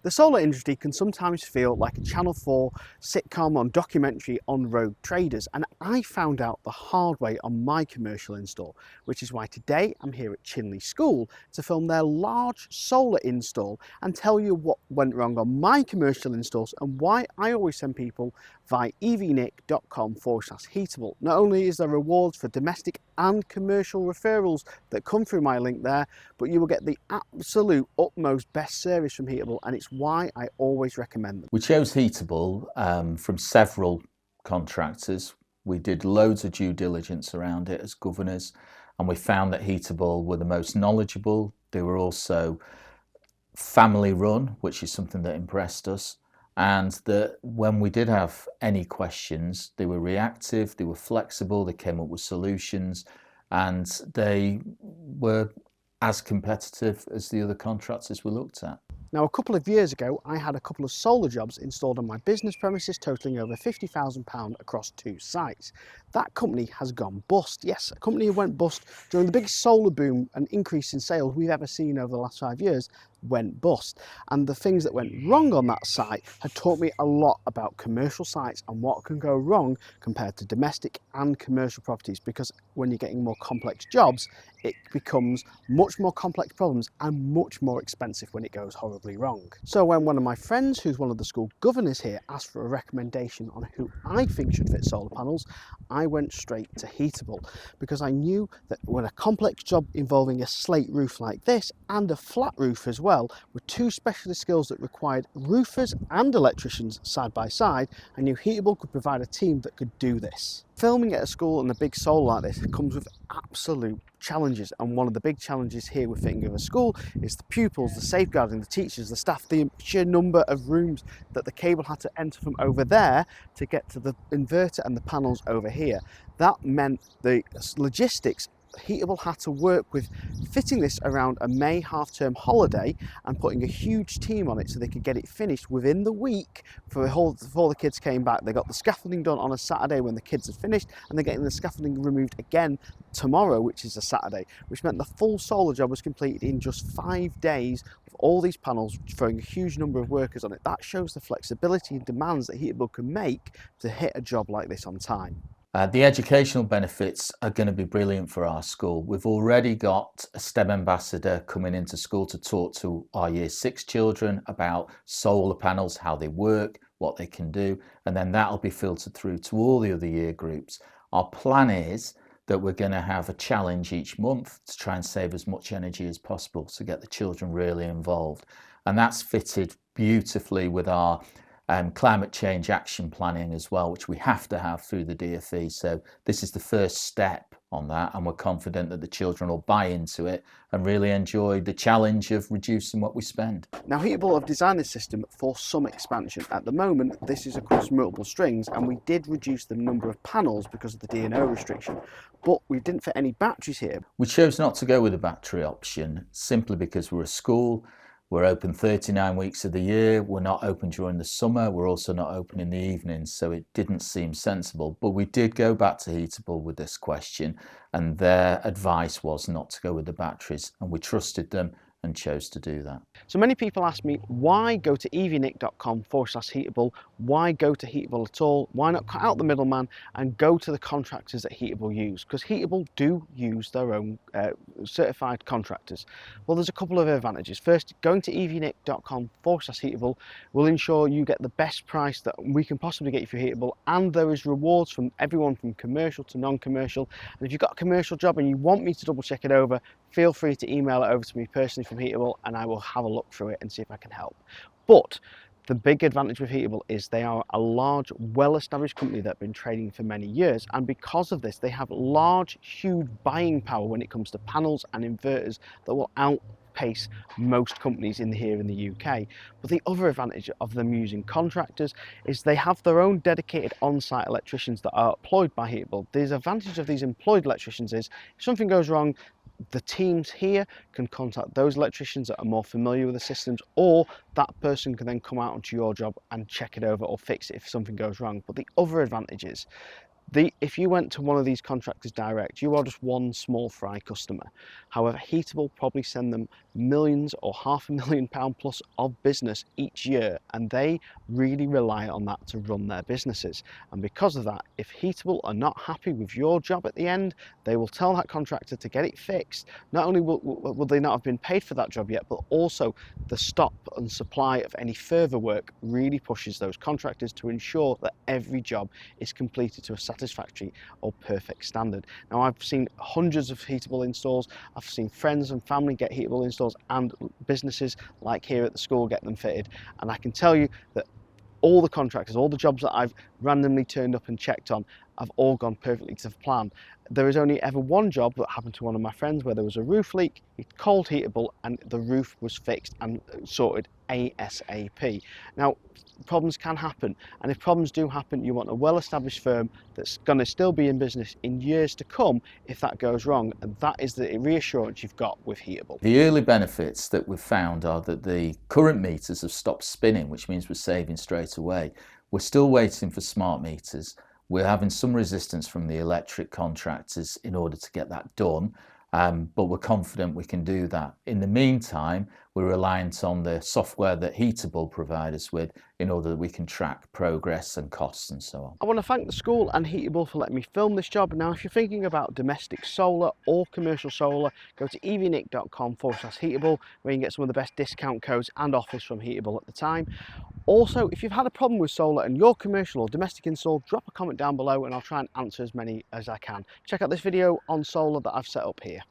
The solar industry can sometimes feel like a Channel 4 sitcom or documentary on rogue traders, and I found out the hard way on my commercial install, which is why today I'm here at Chinley School to film their large solar install and tell you what went wrong on my commercial installs and why I always send people via evnic.com/heatable. Not only is there rewards for domestic and commercial referrals that come through my link there, but you will get the absolute utmost best service from Heatable, and it's why I always recommend them. We chose Heatable from several contractors. We did loads of due diligence around it as governors, and we found that Heatable were the most knowledgeable. They were also family run, which is something that impressed us. And that when we did have any questions, they were reactive, they were flexible, they came up with solutions, and they were as competitive as the other contractors we looked at. Now, a couple of years ago, I had a couple of solar jobs installed on my business premises totaling over £50,000 across 2 sites. That company has gone bust. Yes, a company who went bust during the biggest solar boom and increase in sales we've ever seen over the last 5 years went bust. And the things that went wrong on that site had taught me a lot about commercial sites and what can go wrong compared to domestic and commercial properties, because when you're getting more complex jobs, it becomes much more complex problems and much more expensive when it goes horribly wrong. So when one of my friends, who's one of the school governors here, asked for a recommendation on who I think should fit solar panels, I went straight to Heatable, because I knew that when a complex job involving a slate roof like this and a flat roof as well were 2 specialist skills that required roofers and electricians side by side, I knew Heatable could provide a team that could do this. Filming at a school and a big solar like this comes with absolute challenges, and one of the big challenges here with fitting of a school is the pupils, the safeguarding, the teachers, the staff, the sheer number of rooms that the cable had to enter from over there to get to the inverter and the panels over here. That meant the logistics. Heatable had to work with fitting this around a May half-term holiday and putting a huge team on it so they could get it finished within the week before the kids came back. They got the scaffolding done on a Saturday when the kids had finished, and they're getting the scaffolding removed again tomorrow, which is a Saturday, which meant the full solar job was completed in just 5 days with all these panels throwing a huge number of workers on it. That shows the flexibility and demands that Heatable can make to hit a job like this on time. The educational benefits are going to be brilliant for our school. We've already got a STEM ambassador coming into school to talk to our Year 6 children about solar panels, how they work, what they can do, and then that'll be filtered through to all the other year groups. Our plan is that we're going to have a challenge each month to try and save as much energy as possible to get the children really involved. And that's fitted beautifully with our climate change action planning as well, which we have to have through the DFE. So this is the first step on that, and we're confident that the children will buy into it and really enjoy the challenge of reducing what we spend. Now, Heatable have designed this system for some expansion. At the moment, this is across multiple strings, and we did reduce the number of panels because of the D&O restriction, but we didn't fit any batteries here. We chose not to go with a battery option simply because we're a school. We're open 39 weeks of the year. We're not open during the summer. We're also not open in the evenings, so it didn't seem sensible. But we did go back to Heatable with this question, and their advice was not to go with the batteries, and we trusted them and chose to do that. So many people ask me, why go to evnic.com/heatable? Why go to Heatable at all? Why not cut out the middleman and go to the contractors that Heatable use? Because Heatable do use their own certified contractors. Well, there's a couple of advantages. First, going to evnic.com/heatable will ensure you get the best price that we can possibly get you for Heatable, and there is rewards from everyone from commercial to non-commercial. And if you've got a commercial job and you want me to double check it over, feel free to email it over to me personally from Heatable, and I will have a look through it and see if I can help. But the big advantage with Heatable is they are a large, well-established company that have been trading for many years, and because of this, they have large, huge buying power when it comes to panels and inverters that will outpace most companies here in the UK. But the other advantage of them using contractors is they have their own dedicated on-site electricians that are employed by Heatable. The advantage of these employed electricians is if something goes wrong, the teams here can contact those electricians that are more familiar with the systems, or that person can then come out onto your job and check it over or fix it if something goes wrong. But the other advantage is If you went to one of these contractors direct, you are just one small fry customer. However, Heatable probably send them millions or £500,000 plus of business each year, and they really rely on that to run their businesses. And because of that, if Heatable are not happy with your job at the end, they will tell that contractor to get it fixed. Not only will they not have been paid for that job yet, but also the stop and supply of any further work really pushes those contractors to ensure that every job is completed to a satisfactory or perfect standard. Now, I've seen hundreds of Heatable installs. I've seen friends and family get Heatable installs, and businesses like here at the school get them fitted. And I can tell you that all the contractors, all the jobs that I've randomly turned up and checked on, have all gone perfectly to plan. There is only ever one job that happened to one of my friends where there was a roof leak. He called Heatable and the roof was fixed and sorted ASAP. Now, problems can happen, and if problems do happen, you want a well-established firm that's going to still be in business in years to come if that goes wrong, and that is the reassurance you've got with Heatable. The early benefits that we've found are that the current meters have stopped spinning, which means we're saving straight away. We're still waiting for smart meters. We're having some resistance from the electric contractors in order to get that done, but we're confident we can do that. In the meantime, we're reliant on the software that Heatable provide us with in order that we can track progress and costs and so on. I want to thank the school and Heatable for letting me film this job. Now, if you're thinking about domestic solar or commercial solar, go to evnic.com/Heatable, where you can get some of the best discount codes and offers from Heatable at the time. Also, if you've had a problem with solar and your commercial or domestic install, drop a comment down below and I'll try and answer as many as I can. Check out this video on solar that I've set up here.